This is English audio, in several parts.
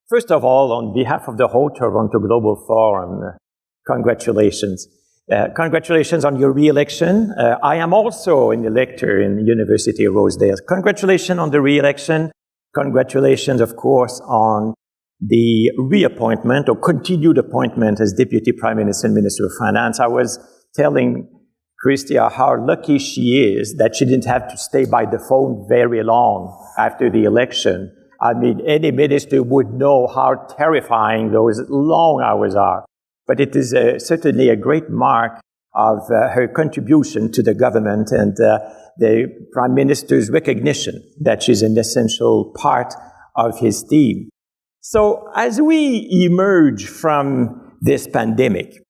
First of all, on behalf of the whole Toronto Global Forum, congratulations. Congratulations on your re-election. I am also an elector in the University of Rosedale. Congratulations on the re-election. Congratulations, of course, on the reappointment or continued appointment as Deputy Prime Minister and Minister of Finance. I was telling Christia how lucky she is that she didn't have to stay by the phone very long after the election. I mean, any minister would know how terrifying those long hours are. But it is certainly a great mark of her contribution to the government and the Prime Minister's recognition that she's an essential part of his team. So as we emerge from this pandemic,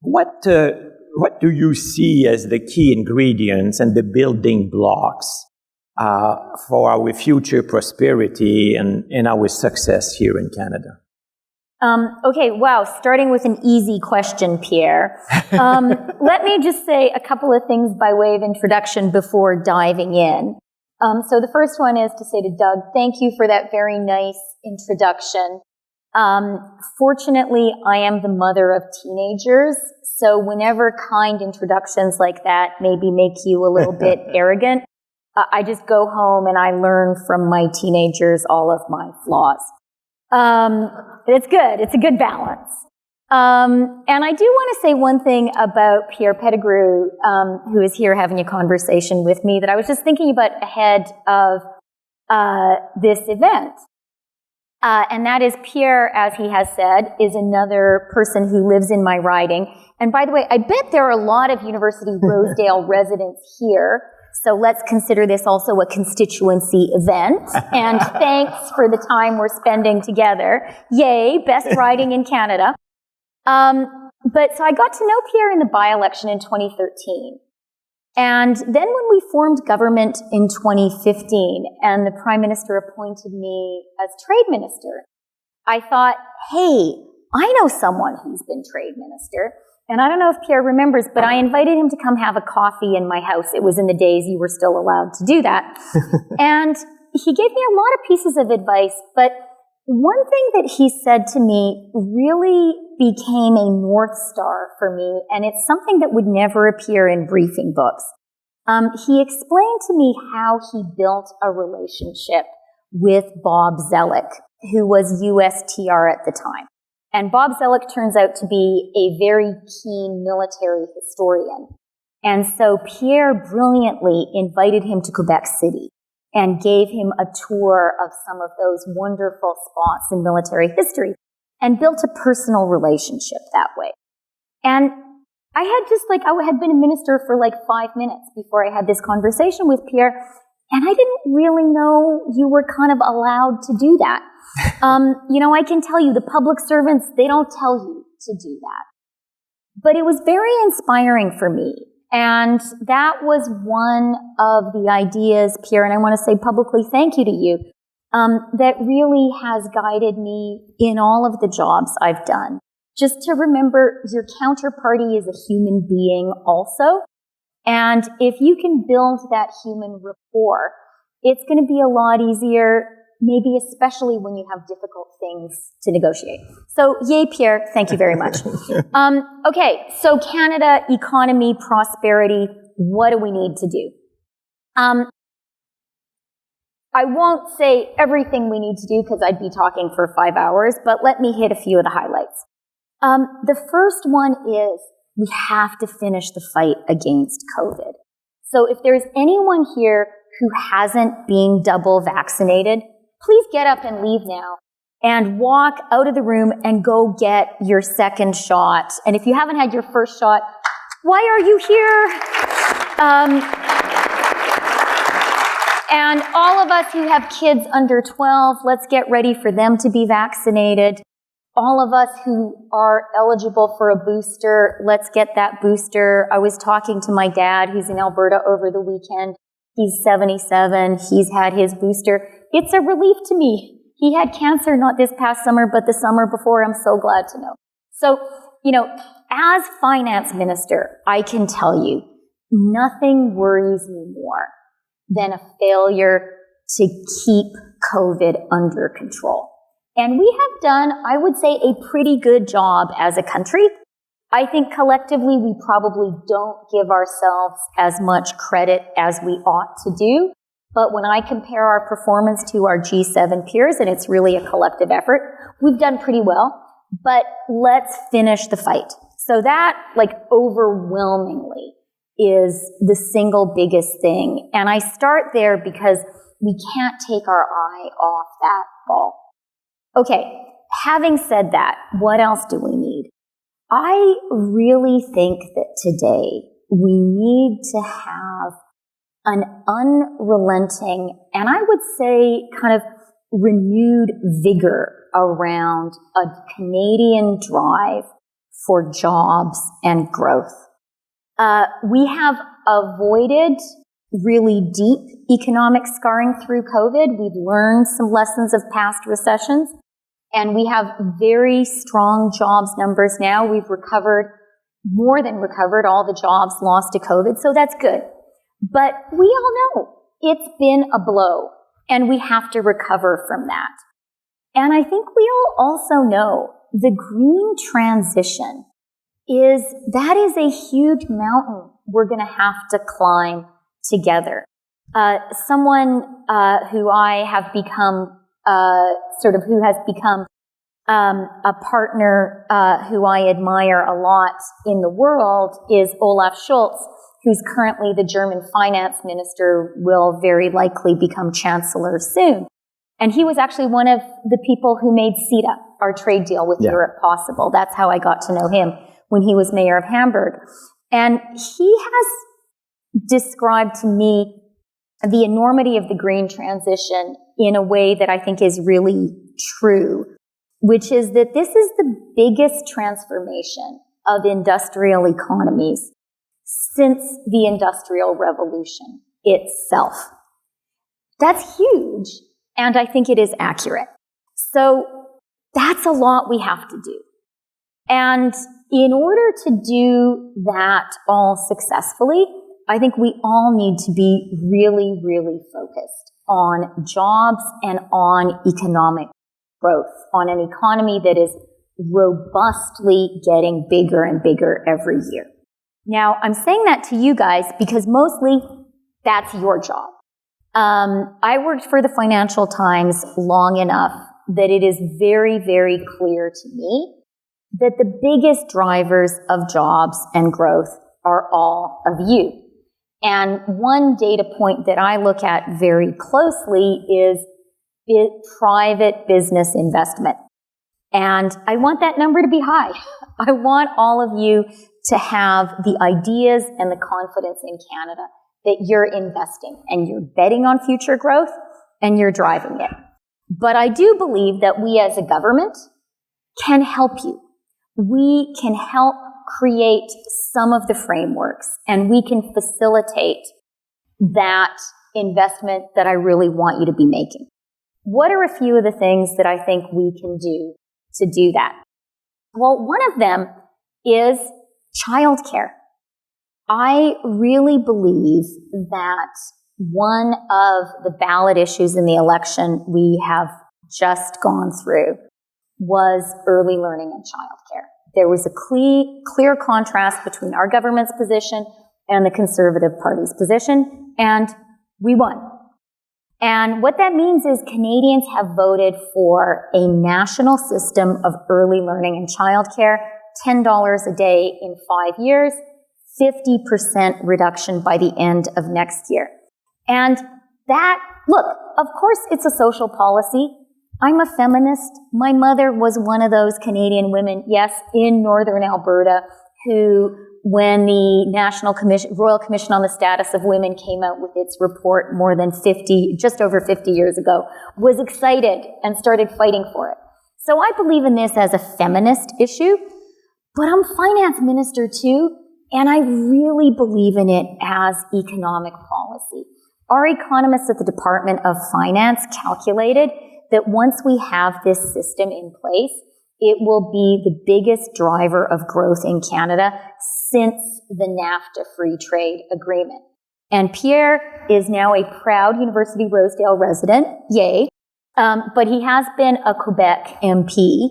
what do you see as the key ingredients and the building blocks for our future prosperity and our success here in Canada? Okay, wow, starting with an easy question, Pierre. Let me just say a couple of things by way of introduction before diving in. So the first one is to say to Doug, thank you for that very nice introduction. Fortunately, I am the mother of teenagers, so whenever kind introductions like that maybe make you a little bit arrogant, I just go home and I learn from my teenagers all of my flaws. It's good. It's a good balance. And I do want to say one thing about Pierre Pettigrew, who is here having a conversation with me, that I was just thinking about ahead of this event. And that is Pierre, as he has said, is another person who lives in my riding. And by the way, I bet there are a lot of University Rosedale residents here. So let's consider this also a constituency event. And thanks for the time we're spending together. Yay, best riding in Canada. But so I got to know Pierre in the by-election in 2013. And then when we formed government in 2015 and the Prime Minister appointed me as Trade Minister, I thought, hey, I know someone who's been Trade Minister. And I don't know if Pierre remembers, but I invited him to come have a coffee in my house. It was in the days you were still allowed to do that. And he gave me a lot of pieces of advice, but one thing that he said to me really became a North Star for me, and it's something that would never appear in briefing books. He explained to me how he built a relationship with Bob Zellick, who was USTR at the time. And Bob Zellick turns out to be a very keen military historian. And so Pierre brilliantly invited him to Quebec City and gave him a tour of some of those wonderful spots in military history and built a personal relationship that way. And I had been a minister for like 5 minutes before I had this conversation with Pierre, and I didn't really know you were kind of allowed to do that. I can tell you, the public servants, they don't tell you to do that. But it was very inspiring for me. And that was one of the ideas, Pierre, and I want to say publicly thank you to you, that really has guided me in all of the jobs I've done. Just to remember, your counterparty is a human being also. And if you can build that human rapport, it's going to be a lot easier, maybe especially when you have difficult things to negotiate. So, yay, Pierre. Thank you very much. Okay, so Canada, economy, prosperity, what do we need to do? I won't say everything we need to do because I'd be talking for 5 hours, but let me hit a few of the highlights. The first one is we have to finish the fight against COVID. So if there's anyone here who hasn't been double vaccinated, please get up and leave now and walk out of the room and go get your second shot. And if you haven't had your first shot, why are you here? And all of us who have kids under 12, let's get ready for them to be vaccinated. all of us who are eligible for a booster, let's get that booster. I was talking to my dad, who's in Alberta over the weekend. He's 77. He's had his booster. It's a relief to me. He had cancer not this past summer, but the summer before. I'm so glad to know. So, as finance minister, I can tell you, nothing worries me more than a failure to keep COVID under control. And we have done, I would say, a pretty good job as a country. I think collectively we probably don't give ourselves as much credit as we ought to do. But when I compare our performance to our G7 peers, and it's really a collective effort, we've done pretty well. But let's finish the fight. So that, overwhelmingly is the single biggest thing. And I start there because we can't take our eye off that ball. Okay, having said that, what else do we need? I really think that today we need to have an unrelenting, and I would say kind of renewed vigor around a Canadian drive for jobs and growth. We have avoided really deep economic scarring through COVID. We've learned some lessons of past recessions, and we have very strong jobs numbers now. We've more than recovered all the jobs lost to COVID, so that's good. But we all know it's been a blow, and we have to recover from that. And I think we all also know the green transition is a huge mountain we're going to have to climb together. Someone who I have become, who has become a partner who I admire a lot in the world is Olaf Scholz, who's currently the German finance minister, will very likely become chancellor soon. And he was actually one of the people who made CETA, our trade deal with Europe, possible. That's how I got to know him when he was mayor of Hamburg. And he has described to me the enormity of the green transition in a way that I think is really true, which is that this is the biggest transformation of industrial economies since the Industrial Revolution itself. That's huge, and I think it is accurate. So that's a lot we have to do. And in order to do that all successfully, I think we all need to be really, really focused on jobs and on economic growth, on an economy that is robustly getting bigger and bigger every year. Now, I'm saying that to you guys because mostly that's your job. I worked for the Financial Times long enough that it is very, very clear to me that the biggest drivers of jobs and growth are all of you. And one data point that I look at very closely is private business investment. And I want that number to be high. I want all of you to have the ideas and the confidence in Canada that you're investing and you're betting on future growth and you're driving it. But I do believe that we as a government can help you. We can help create some of the frameworks and we can facilitate that investment that I really want you to be making. What are a few of the things that I think we can do to do that? Well, one of them is childcare. I really believe that one of the ballot issues in the election we have just gone through was early learning and childcare. There was a clear contrast between our government's position and the Conservative Party's position, and we won. And what that means is Canadians have voted for a national system of early learning and childcare, $10 a day in 5 years, 50% reduction by the end of next year. And that, look, of course it's a social policy. I'm a feminist. My mother was one of those Canadian women, yes, in Northern Alberta, who, when the Royal Commission on the Status of Women came out with its report just over 50 years ago, was excited and started fighting for it. So I believe in this as a feminist issue, but I'm finance minister too, and I really believe in it as economic policy. Our economists at the Department of Finance calculated that once we have this system in place, it will be the biggest driver of growth in Canada since the NAFTA free trade agreement. And Pierre is now a proud University Rosedale resident, yay, but he has been a Quebec MP.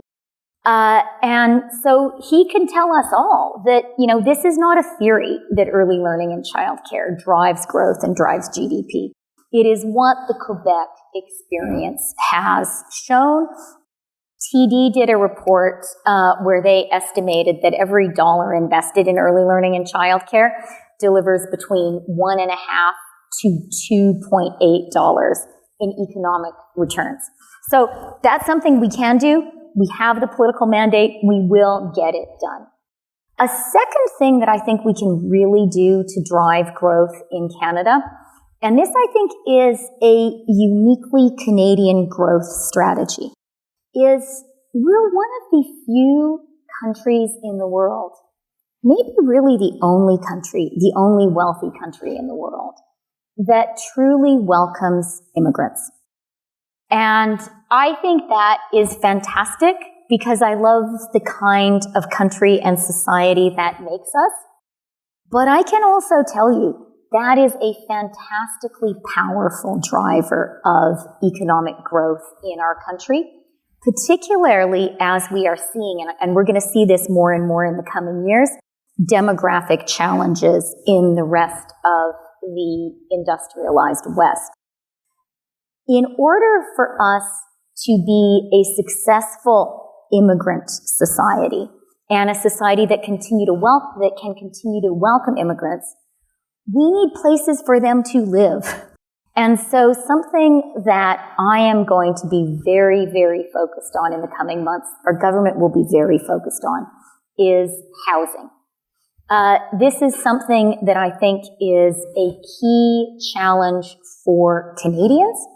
And so he can tell us all that, this is not a theory that early learning and childcare drives growth and drives GDP. It is what the Quebec experience has shown. TD did a report where they estimated that every dollar invested in early learning and childcare delivers between $1.5 to $2.8 in economic returns. So that's something we can do. We have the political mandate. We will get it done. A second thing that I think we can really do to drive growth in Canada, and this I think is a uniquely Canadian growth strategy, is we're one of the few countries in the world, maybe really the only country, the only wealthy country in the world, that truly welcomes immigrants. And I think that is fantastic because I love the kind of country and society that makes us. But I can also tell you that is a fantastically powerful driver of economic growth in our country, particularly as we are seeing, and we're going to see this more and more in the coming years, demographic challenges in the rest of the industrialized West. In order for us to be a successful immigrant society and a society that can continue to welcome immigrants, we need places for them to live. And so something that I am going to be very, very focused on in the coming months, our government will be very focused on, is housing. This is something that I think is a key challenge for Canadians.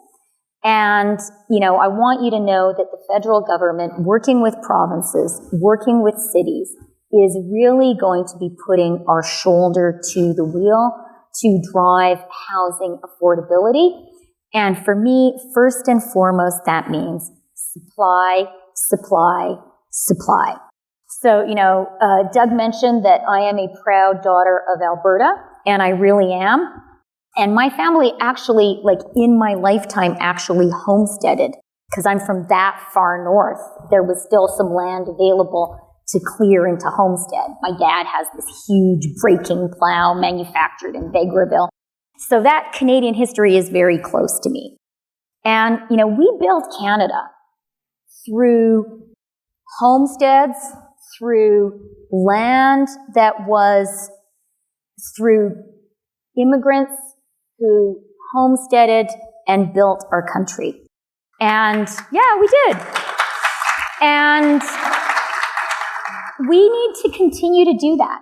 And, I want you to know that the federal government, working with provinces, working with cities, is really going to be putting our shoulder to the wheel to drive housing affordability. And for me, first and foremost, that means supply, supply, supply. So, Doug mentioned that I am a proud daughter of Alberta, and I really am. And my family actually, in my lifetime, actually homesteaded because I'm from that far north. There was still some land available to clear into homestead. My dad has this huge breaking plow manufactured in Vegreville. So that Canadian history is very close to me. And, we built Canada through homesteads, through land that was through immigrants who homesteaded and built our country. And yeah, we did. And we need to continue to do that.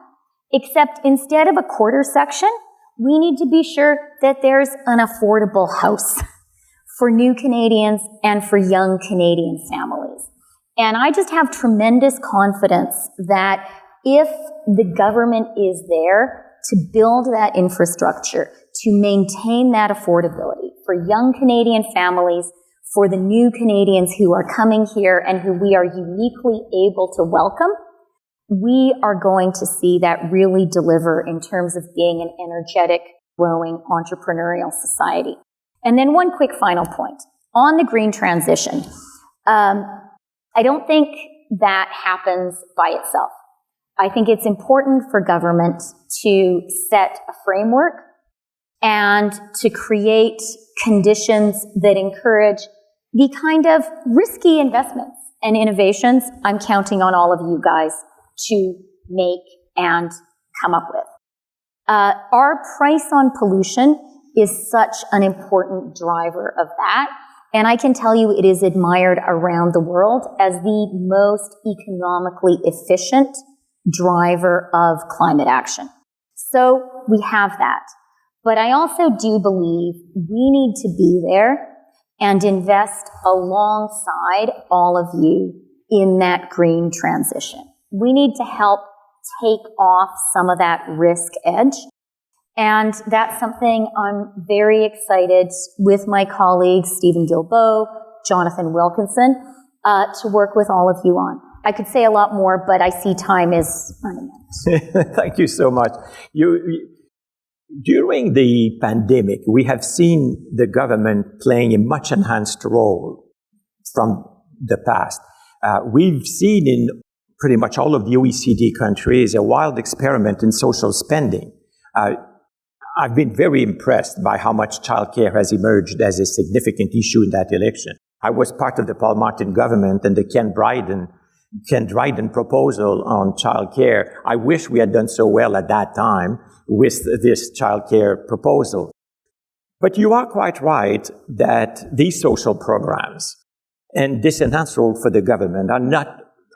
Except instead of a quarter section, we need to be sure that there's an affordable house for new Canadians and for young Canadian families. And I just have tremendous confidence that if the government is there to build that infrastructure, to maintain that affordability for young Canadian families, for the new Canadians who are coming here and who we are uniquely able to welcome, we are going to see that really deliver in terms of being an energetic, growing, entrepreneurial society. And then one quick final point. On the green transition, I don't think that happens by itself. I think it's important for government to set a framework and to create conditions that encourage the kind of risky investments and innovations I'm counting on all of you guys to make and come up with. Our price on pollution is such an important driver of that. And I can tell you it is admired around the world as the most economically efficient driver of climate action. So we have that. But I also do believe we need to be there and invest alongside all of you in that green transition. We need to help take off some of that risk edge. And that's something I'm very excited with my colleagues, Stephen Gilbo, Jonathan Wilkinson, to work with all of you on. I could say a lot more, but I see time is running out. Thank you so much. During the pandemic, we have seen the government playing a much enhanced role from the past. We've seen in pretty much all of the OECD countries a wild experiment in social spending. I've been very impressed by how much childcare has emerged as a significant issue in that election. I was part of the Paul Martin government and the Ken Dryden proposal on childcare. I wish we had done so well at that time with this childcare proposal. But you are quite right that these social programs and this enhanced role for the government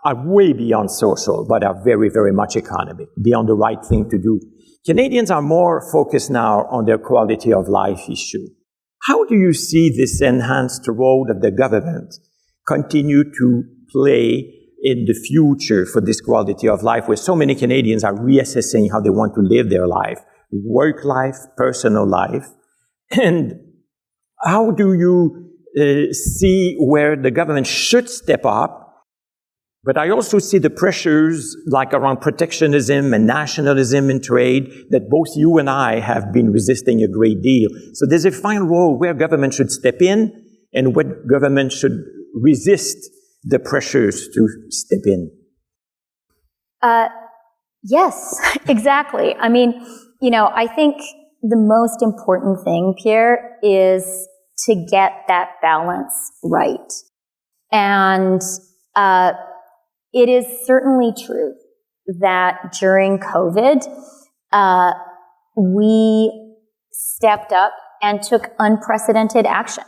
are way beyond social, but are very, very much economic, beyond the right thing to do. Canadians are more focused now on their quality of life issue. How do you see this enhanced role of the government continue to play in the future for this quality of life, where so many Canadians are reassessing how they want to live their life, work life, personal life? And how do you see where the government should step up? But I also see the pressures like around protectionism and nationalism in trade that both you and I have been resisting a great deal. So there's a fine role where government should step in and what government should resist the pressures to step in. Yes, exactly. I mean, I think the most important thing, Pierre, is to get that balance right. And it is certainly true that during COVID, we stepped up and took unprecedented action.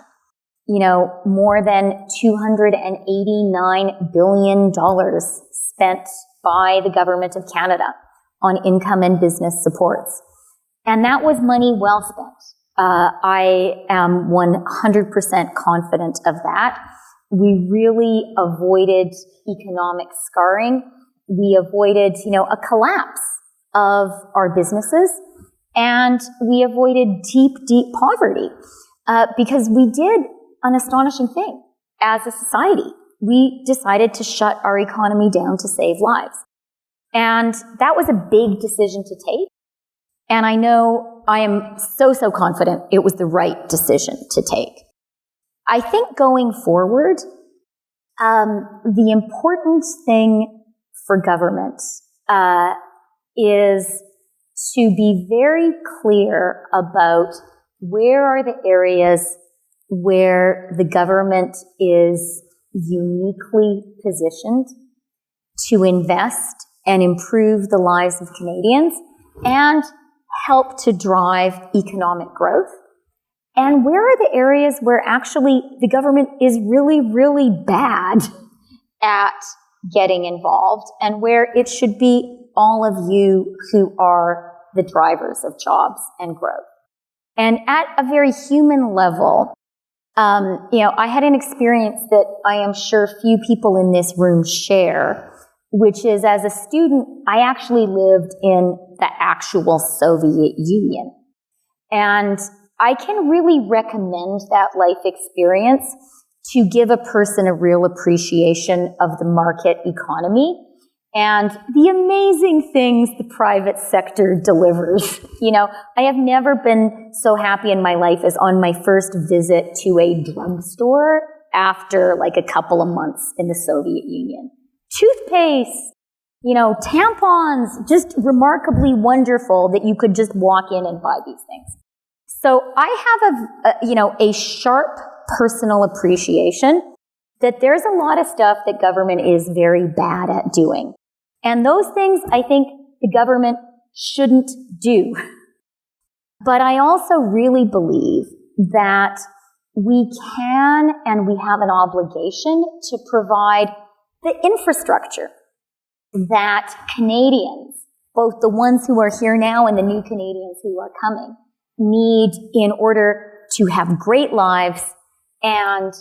More than $289 billion spent by the Government of Canada on income and business supports. And that was money well spent. I am 100% confident of that. We really avoided economic scarring. We avoided, a collapse of our businesses. And we avoided deep, deep poverty because we did an astonishing thing as a society. We decided to shut our economy down to save lives. And that was a big decision to take. And I know I am so confident it was the right decision to take. I think going forward, the important thing for government is to be very clear about where are the areas where the government is uniquely positioned to invest and improve the lives of Canadians and help to drive economic growth. And where are the areas where actually the government is really, really bad at getting involved and where it should be all of you who are the drivers of jobs and growth. And at a very human level, I had an experience that I am sure few people in this room share, which is as a student, I actually lived in the actual Soviet Union. And I can really recommend that life experience to give a person a real appreciation of the market economy and the amazing things the private sector delivers. I have never been so happy in my life as on my first visit to a drugstore after like a couple of months in the Soviet Union. Toothpaste, tampons, just remarkably wonderful that you could just walk in and buy these things. So I have a sharp personal appreciation that there's a lot of stuff that government is very bad at doing. And those things I think the government shouldn't do. But I also really believe that we can and we have an obligation to provide the infrastructure that Canadians, both the ones who are here now and the new Canadians who are coming, need in order to have great lives and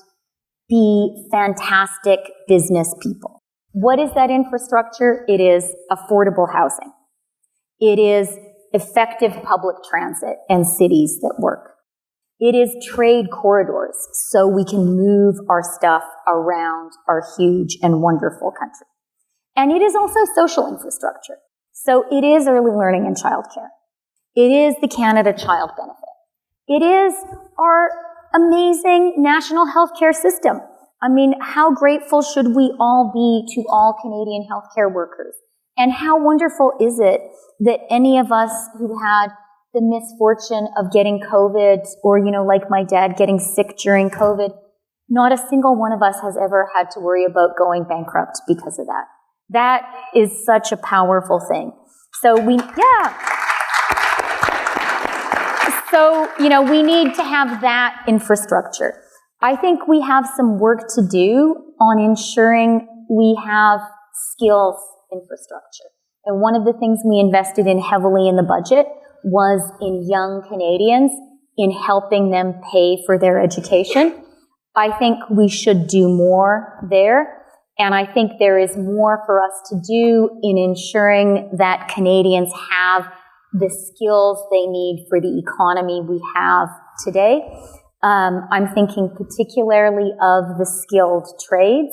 be fantastic business people. What is that infrastructure? It is affordable housing. It is effective public transit and cities that work. It is trade corridors so we can move our stuff around our huge and wonderful country. And it is also social infrastructure. So it is early learning and childcare. It is the Canada Child Benefit. It is our amazing national healthcare system. I mean, how grateful should we all be to all Canadian healthcare workers? And how wonderful is it that any of us who had the misfortune of getting COVID or, like my dad, getting sick during COVID, not a single one of us has ever had to worry about going bankrupt because of that. That is such a powerful thing. So we need to have that infrastructure. I think we have some work to do on ensuring we have skills infrastructure. And one of the things we invested in heavily in the budget was in young Canadians, in helping them pay for their education. I think we should do more there. And I think there is more for us to do in ensuring that Canadians have the skills they need for the economy we have today. I'm thinking particularly of the skilled trades.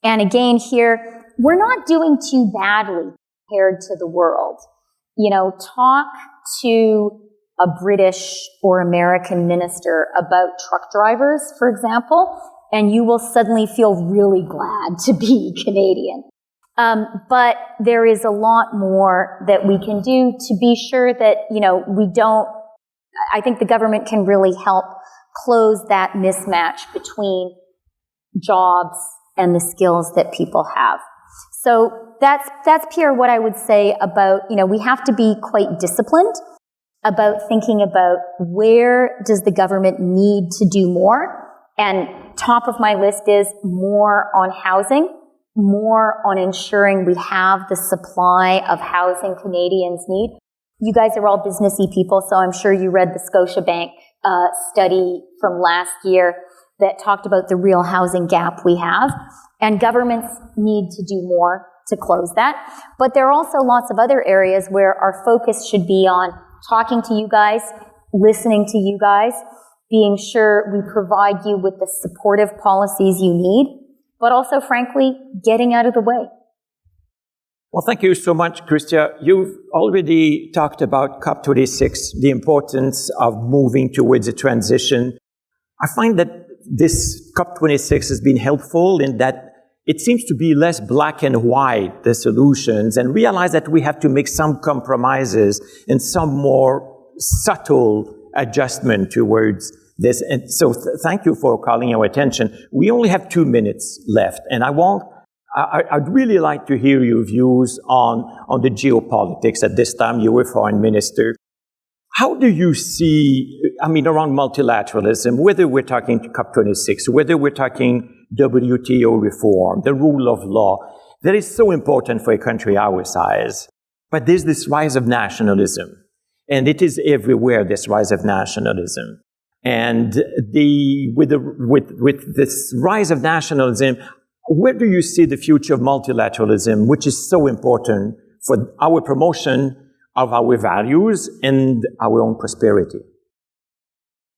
And again, here, we're not doing too badly compared to the world. Talk to a British or American minister about truck drivers, for example, and you will suddenly feel really glad to be Canadian. But there is a lot more that we can do to be sure that, I think the government can really help close that mismatch between jobs and the skills that people have. So that's Pierre, what I would say about, we have to be quite disciplined about thinking about where does the government need to do more. And top of my list is more on housing, more on ensuring we have the supply of housing Canadians need. You guys are all businessy people, so I'm sure you read the Scotiabank study from last year that talked about the real housing gap we have. And governments need to do more to close that. But there are also lots of other areas where our focus should be on talking to you guys, listening to you guys, being sure we provide you with the supportive policies you need, but also, frankly, getting out of the way. Well, thank you so much, Christia. You've already talked about COP26, the importance of moving towards a transition. I find that this COP26 has been helpful in that it seems to be less black and white, the solutions, and realize that we have to make some compromises and some more subtle adjustment towards this. And so thank you for calling our attention. We only have 2 minutes left, and I'd really like to hear your views on the geopolitics. At this time, you were foreign minister. How do you see, around multilateralism, whether we're talking to COP26, whether we're talking WTO reform, the rule of law, that is so important for a country our size. But there's this rise of nationalism, and it is everywhere, this rise of nationalism. And with this rise of nationalism, where do you see the future of multilateralism, which is so important for our promotion of our values and our own prosperity?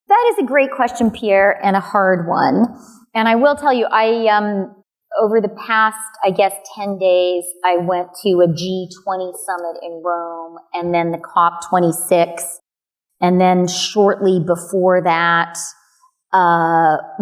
That is a great question, Pierre, and a hard one. And I will tell you, over the past, 10 days, I went to a G20 summit in Rome, and then the COP26. And then shortly before that,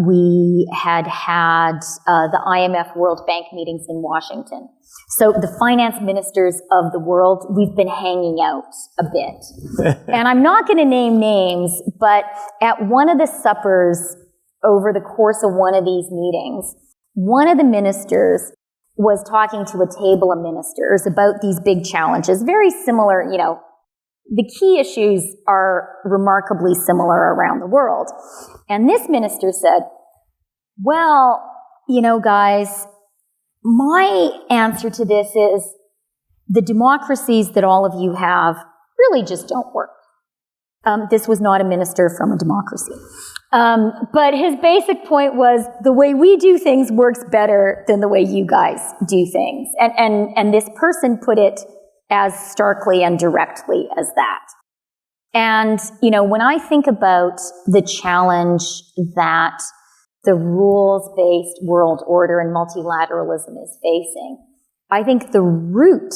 we had the IMF World Bank meetings in Washington. So the finance ministers of the world, we've been hanging out a bit. And I'm not going to name names, but at one of the suppers over the course of one of these meetings, one of the ministers was talking to a table of ministers about these big challenges, very similar, the key issues are remarkably similar around the world. And this minister said, well, guys, my answer to this is the democracies that all of you have really just don't work. This was not a minister from a democracy. But his basic point was the way we do things works better than the way you guys do things. And this person put it as starkly and directly as that. And, when I think about the challenge that the rules-based world order and multilateralism is facing, I think the root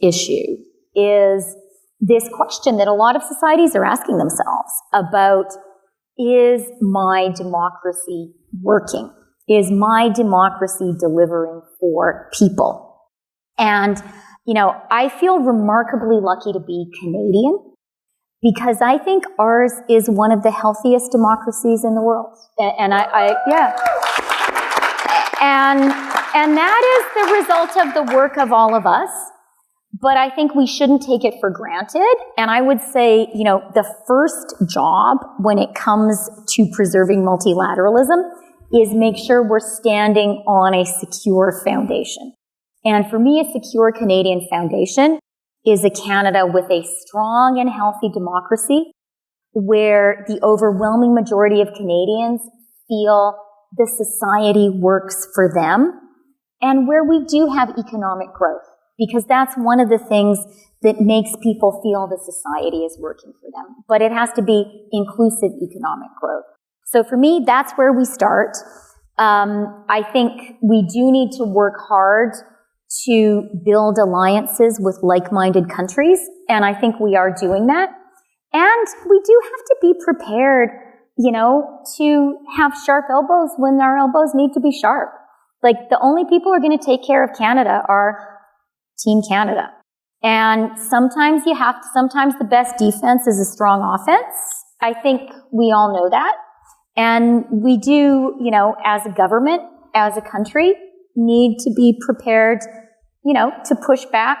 issue is this question that a lot of societies are asking themselves about, is my democracy working? Is my democracy delivering for people? And, I feel remarkably lucky to be Canadian because I think ours is one of the healthiest democracies in the world. And that is the result of the work of all of us. But I think we shouldn't take it for granted. And I would say, the first job when it comes to preserving multilateralism is make sure we're standing on a secure foundation. And for me, a secure Canadian foundation is a Canada with a strong and healthy democracy where the overwhelming majority of Canadians feel the society works for them and where we do have economic growth. Because that's one of the things that makes people feel the society is working for them. But it has to be inclusive economic growth. So for me, that's where we start. I think we do need to work hard to build alliances with like-minded countries. And I think we are doing that. And we do have to be prepared, to have sharp elbows when our elbows need to be sharp. Like, the only people who are going to take care of Canada are Team Canada. And sometimes sometimes the best defense is a strong offense. I think we all know that. And we do, as a government, as a country, need to be prepared, to push back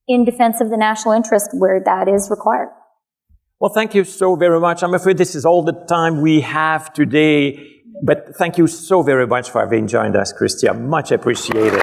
in defense of the national interest where that is required. Well, thank you so very much. I'm afraid this is all the time we have today, but thank you so very much for having joined us, Christia. Much appreciated.